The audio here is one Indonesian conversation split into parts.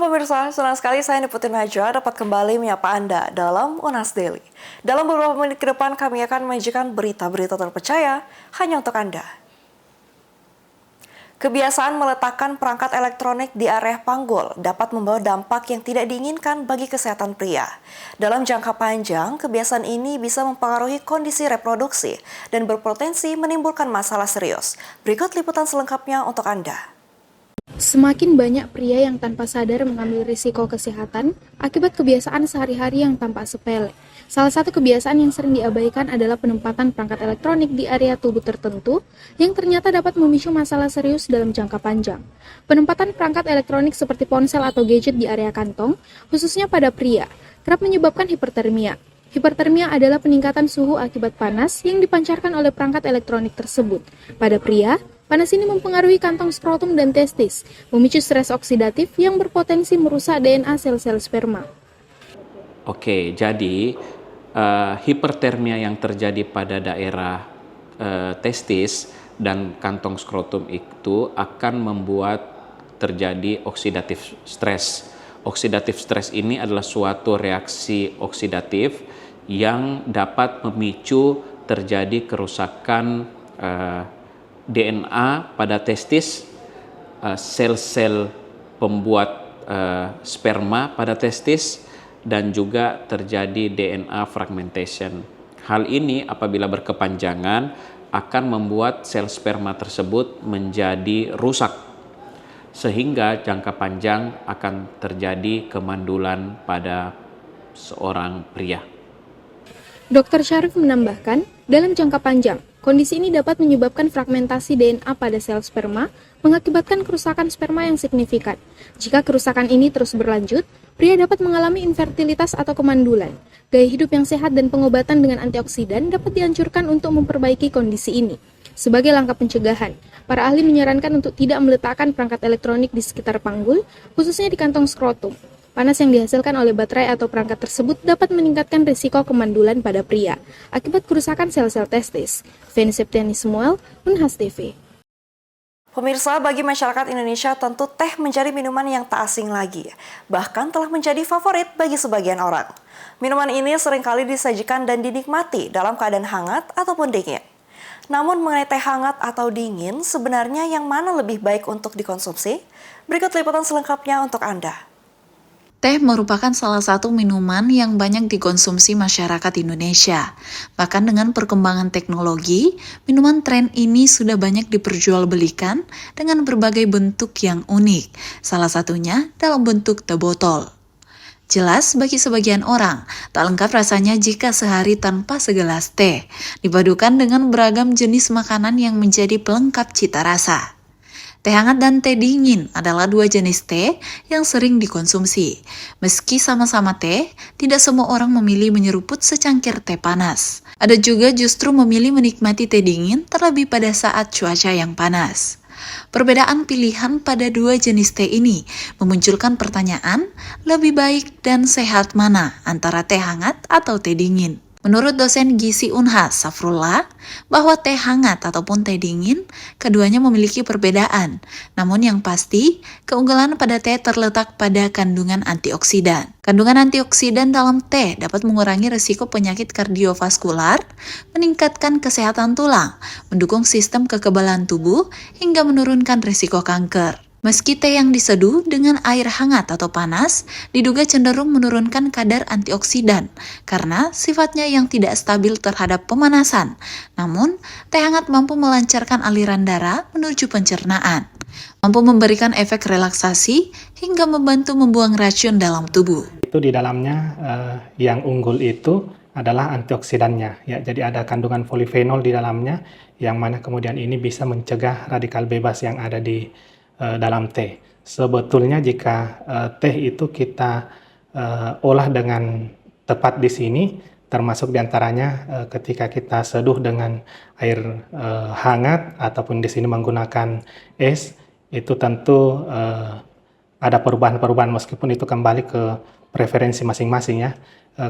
Pemirsa, senang sekali saya Niputin Najwa dapat kembali menyapa Anda dalam Unas Daily. Dalam beberapa menit ke depan kami akan menyajikan berita-berita terpercaya hanya untuk Anda. Kebiasaan meletakkan perangkat elektronik di area panggul dapat membawa dampak yang tidak diinginkan bagi kesehatan pria. Dalam jangka panjang, kebiasaan ini bisa mempengaruhi kondisi reproduksi dan berpotensi menimbulkan masalah serius. Berikut liputan selengkapnya untuk Anda. Semakin banyak pria yang tanpa sadar mengambil risiko kesehatan akibat kebiasaan sehari-hari yang tampak sepele. Salah satu kebiasaan yang sering diabaikan adalah penempatan perangkat elektronik di area tubuh tertentu yang ternyata dapat memicu masalah serius dalam jangka panjang. Penempatan perangkat elektronik seperti ponsel atau gadget di area kantong, khususnya pada pria, kerap menyebabkan hipertermia. Hipertermia adalah peningkatan suhu akibat panas yang dipancarkan oleh perangkat elektronik tersebut. Pada pria, panas ini mempengaruhi kantong skrotum dan testis, memicu stres oksidatif yang berpotensi merusak DNA sel-sel sperma. Oke, jadi hipertermia yang terjadi pada daerah testis dan kantong skrotum itu akan membuat terjadi oksidatif stres. Oksidatif stres ini adalah suatu reaksi oksidatif yang dapat memicu terjadi kerusakan DNA pada testis, sel-sel pembuat sperma pada testis, dan juga terjadi DNA fragmentation. Hal ini apabila berkepanjangan akan membuat sel sperma tersebut menjadi rusak, sehingga jangka panjang akan terjadi kemandulan pada seorang pria. Dr. Syarif menambahkan, dalam jangka panjang, kondisi ini dapat menyebabkan fragmentasi DNA pada sel sperma, mengakibatkan kerusakan sperma yang signifikan. Jika kerusakan ini terus berlanjut, pria dapat mengalami infertilitas atau kemandulan. Gaya hidup yang sehat dan pengobatan dengan antioksidan dapat dianjurkan untuk memperbaiki kondisi ini. Sebagai langkah pencegahan, para ahli menyarankan untuk tidak meletakkan perangkat elektronik di sekitar panggul, khususnya di kantong skrotum. Panas yang dihasilkan oleh baterai atau perangkat tersebut dapat meningkatkan risiko kemandulan pada pria akibat kerusakan sel-sel testis. Feni Septiani Samuel, Unhas TV. Pemirsa, bagi masyarakat Indonesia tentu teh menjadi minuman yang tak asing lagi. Bahkan telah menjadi favorit bagi sebagian orang. Minuman ini seringkali disajikan dan dinikmati dalam keadaan hangat ataupun dingin. Namun mengenai teh hangat atau dingin, sebenarnya yang mana lebih baik untuk dikonsumsi? Berikut liputan selengkapnya untuk Anda. Teh merupakan salah satu minuman yang banyak dikonsumsi masyarakat Indonesia. Bahkan dengan perkembangan teknologi, minuman tren ini sudah banyak diperjualbelikan dengan berbagai bentuk yang unik. Salah satunya dalam bentuk teh botol. Jelas bagi sebagian orang, tak lengkap rasanya jika sehari tanpa segelas teh, dipadukan dengan beragam jenis makanan yang menjadi pelengkap cita rasa. Teh hangat dan teh dingin adalah dua jenis teh yang sering dikonsumsi. Meski sama-sama teh, tidak semua orang memilih menyeruput secangkir teh panas. Ada juga justru memilih menikmati teh dingin terlebih pada saat cuaca yang panas. Perbedaan pilihan pada dua jenis teh ini memunculkan pertanyaan, lebih baik dan sehat mana antara teh hangat atau teh dingin? Menurut dosen gizi Unhas, Safrullah, bahwa teh hangat ataupun teh dingin, keduanya memiliki perbedaan. Namun yang pasti, keunggulan pada teh terletak pada kandungan antioksidan. Kandungan antioksidan dalam teh dapat mengurangi risiko penyakit kardiovaskular, meningkatkan kesehatan tulang, mendukung sistem kekebalan tubuh, hingga menurunkan risiko kanker. Meski teh yang diseduh dengan air hangat atau panas, diduga cenderung menurunkan kadar antioksidan karena sifatnya yang tidak stabil terhadap pemanasan. Namun, teh hangat mampu melancarkan aliran darah menuju pencernaan, mampu memberikan efek relaksasi hingga membantu membuang racun dalam tubuh. Itu di dalamnya yang unggul itu adalah antioksidannya. Ya, jadi ada kandungan polifenol di dalamnya yang mana kemudian ini bisa mencegah radikal bebas yang ada di dalam teh. Sebetulnya jika teh itu kita olah dengan tepat di sini, termasuk diantaranya ketika kita seduh dengan air hangat ataupun di sini menggunakan es, itu tentu ada perubahan-perubahan meskipun itu kembali ke preferensi masing-masing ya.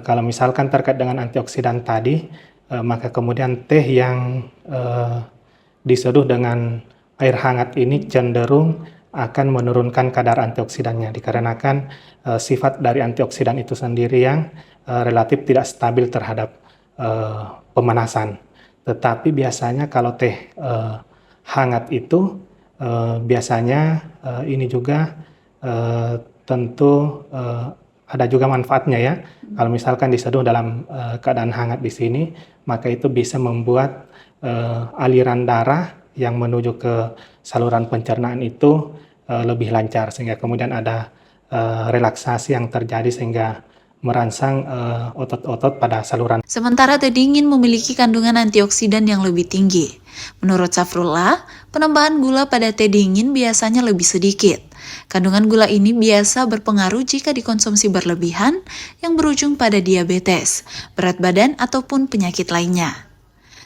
Kalau misalkan terkait dengan antioksidan tadi, maka kemudian teh yang diseduh dengan air hangat ini cenderung akan menurunkan kadar antioksidannya dikarenakan sifat dari antioksidan itu sendiri yang relatif tidak stabil terhadap pemanasan. Tetapi biasanya kalau teh hangat itu biasanya ini juga tentu ada juga manfaatnya ya. Kalau misalkan diseduh dalam keadaan hangat di sini, maka itu bisa membuat aliran darah yang menuju ke saluran pencernaan itu lebih lancar, sehingga kemudian ada relaksasi yang terjadi sehingga merangsang otot-otot pada saluran. Sementara teh dingin memiliki kandungan antioksidan yang lebih tinggi. Menurut Safrullah, penambahan gula pada teh dingin biasanya lebih sedikit. Kandungan gula ini biasa berpengaruh jika dikonsumsi berlebihan yang berujung pada diabetes, berat badan, ataupun penyakit lainnya.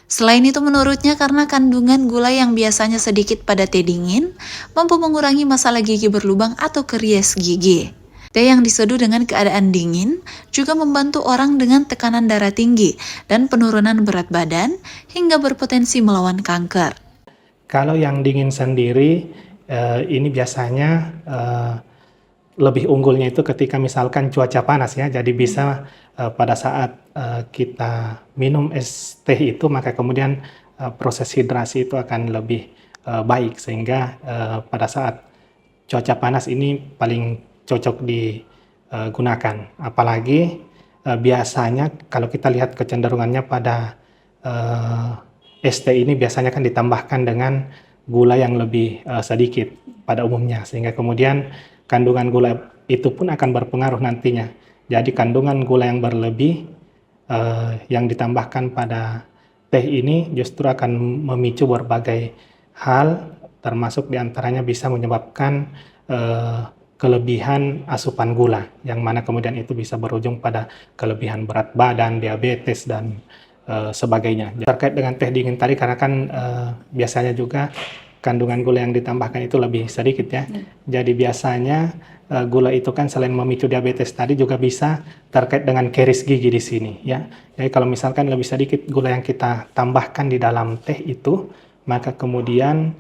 Selain itu menurutnya karena kandungan gula yang biasanya sedikit pada teh dingin mampu mengurangi masalah gigi berlubang atau karies gigi. Teh yang diseduh dengan keadaan dingin juga membantu orang dengan tekanan darah tinggi dan penurunan berat badan hingga berpotensi melawan kanker. Kalau yang dingin sendiri ini biasanya lebih unggulnya itu ketika misalkan cuaca panas ya, jadi bisa pada saat kita minum es teh itu maka kemudian proses hidrasi itu akan lebih baik, sehingga pada saat cuaca panas ini paling cocok digunakan. Apalagi biasanya kalau kita lihat kecenderungannya pada es teh ini biasanya kan ditambahkan dengan gula yang lebih sedikit pada umumnya, sehingga kemudian kandungan gula itu pun akan berpengaruh nantinya. Jadi kandungan gula yang berlebih yang ditambahkan pada teh ini justru akan memicu berbagai hal, termasuk diantaranya bisa menyebabkan kelebihan asupan gula, yang mana kemudian itu bisa berujung pada kelebihan berat badan, diabetes, dan sebagainya. Terkait dengan teh dingin tadi, karena kan biasanya juga kandungan gula yang ditambahkan itu lebih sedikit ya. Jadi biasanya gula itu kan selain memicu diabetes tadi juga bisa terkait dengan karies gigi di sini ya. Jadi kalau misalkan lebih sedikit gula yang kita tambahkan di dalam teh itu, maka kemudian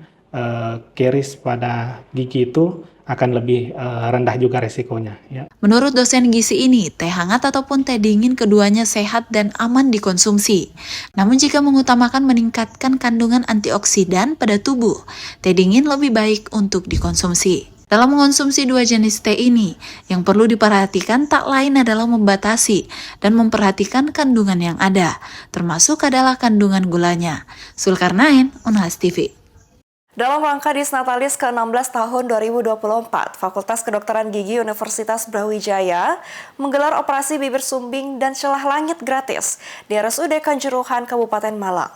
karies pada gigi itu akan lebih rendah juga resikonya ya. Menurut dosen gizi ini, teh hangat ataupun teh dingin keduanya sehat dan aman dikonsumsi. Namun jika mengutamakan meningkatkan kandungan antioksidan pada tubuh, teh dingin lebih baik untuk dikonsumsi. Dalam mengonsumsi dua jenis teh ini, yang perlu diperhatikan tak lain adalah membatasi dan memperhatikan kandungan yang ada, termasuk adalah kandungan gulanya. Zulkarnain, Unhas TV. Dalam rangka Disnatalis ke-16 tahun 2024, Fakultas Kedokteran Gigi Universitas Brawijaya menggelar operasi bibir sumbing dan celah langit gratis di RSUD Kanjuruhan, Kabupaten Malang.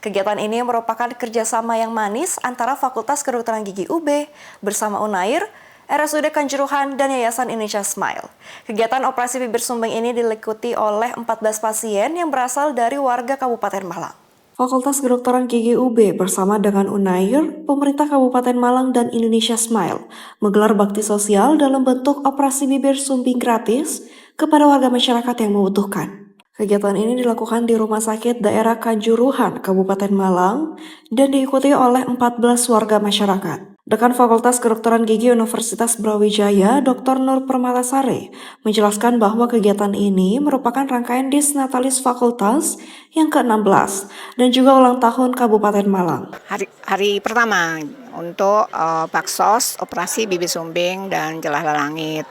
Kegiatan ini merupakan kerjasama yang manis antara Fakultas Kedokteran Gigi UB bersama Unair, RSUD Kanjuruhan, dan Yayasan Indonesia Smile. Kegiatan operasi bibir sumbing ini diikuti oleh 14 pasien yang berasal dari warga Kabupaten Malang. Fakultas Kedokteran Gigi UB bersama dengan Unair, pemerintah Kabupaten Malang, dan Indonesia Smile menggelar bakti sosial dalam bentuk operasi bibir sumbing gratis kepada warga masyarakat yang membutuhkan. Kegiatan ini dilakukan di Rumah Sakit Daerah Kanjuruhan, Kabupaten Malang, dan diikuti oleh 14 warga masyarakat. Dekan Fakultas Kedokteran Gigi Universitas Brawijaya, Dr. Nur Permatasari, menjelaskan bahwa kegiatan ini merupakan rangkaian Disnatalis Fakultas yang ke-16 dan juga ulang tahun Kabupaten Malang. Hari pertama untuk baksos, operasi bibir sumbing, dan celah langit.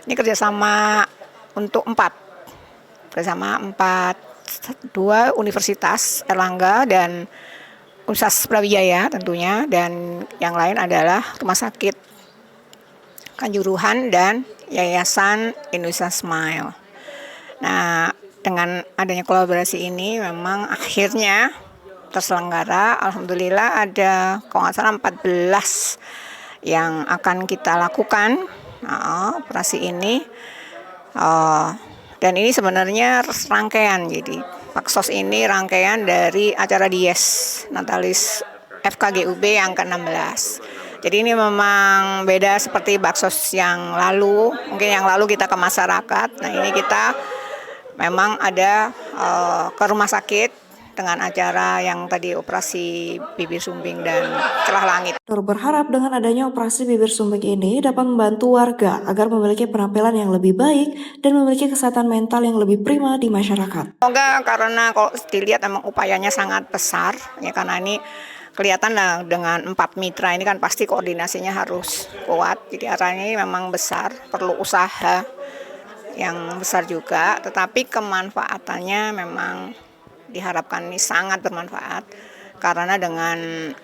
Ini kerjasama untuk dua universitas, Erlangga dan Universitas Brawijaya tentunya, dan yang lain adalah Rumah Sakit Kanjuruhan dan Yayasan Indonesia Smile. Nah, dengan adanya kolaborasi ini memang akhirnya terselenggara. Alhamdulillah ada kalau nggak salah 14 yang akan kita lakukan operasi ini. Dan ini sebenarnya rangkaian, jadi baksos ini rangkaian dari acara Dies Natalis FKGUB yang ke-16. Jadi ini memang beda seperti baksos yang lalu, mungkin yang lalu kita ke masyarakat. Nah ini kita memang ada ke rumah sakit dengan acara yang tadi operasi bibir sumbing dan celah langit. Nur berharap dengan adanya operasi bibir sumbing ini dapat membantu warga agar memiliki penampilan yang lebih baik dan memiliki kesehatan mental yang lebih prima di masyarakat. Semoga, karena kalau dilihat memang upayanya sangat besar, ya, karena ini kelihatan lah dengan 4 mitra ini kan pasti koordinasinya harus kuat. Jadi acaranya ini memang besar, perlu usaha yang besar juga, tetapi kemanfaatannya memang diharapkan ini sangat bermanfaat karena dengan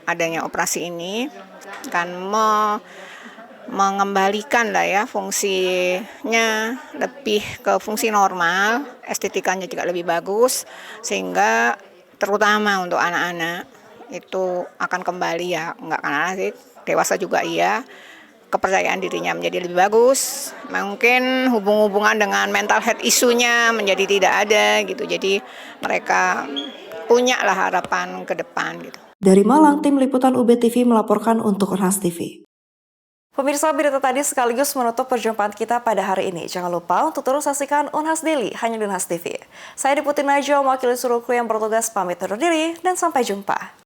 adanya operasi ini kan mengembalikan lah ya fungsinya lebih ke fungsi normal, estetikanya juga lebih bagus, sehingga terutama untuk anak-anak itu akan kembali, ya enggak anak-anak sih, dewasa juga iya, kepercayaan dirinya menjadi lebih bagus, mungkin hubungan dengan mental health isunya menjadi tidak ada gitu, jadi mereka punya lah harapan ke depan gitu. Dari Malang, tim liputan UB TV melaporkan untuk Unhas TV. Pemirsa, berita tadi sekaligus menutup perjumpaan kita pada hari ini. Jangan lupa untuk terus saksikan Unhas Daily hanya di Unhas TV. Saya Diputi Najwa, mewakili seluruh kru yang bertugas, pamit undur diri dan sampai jumpa.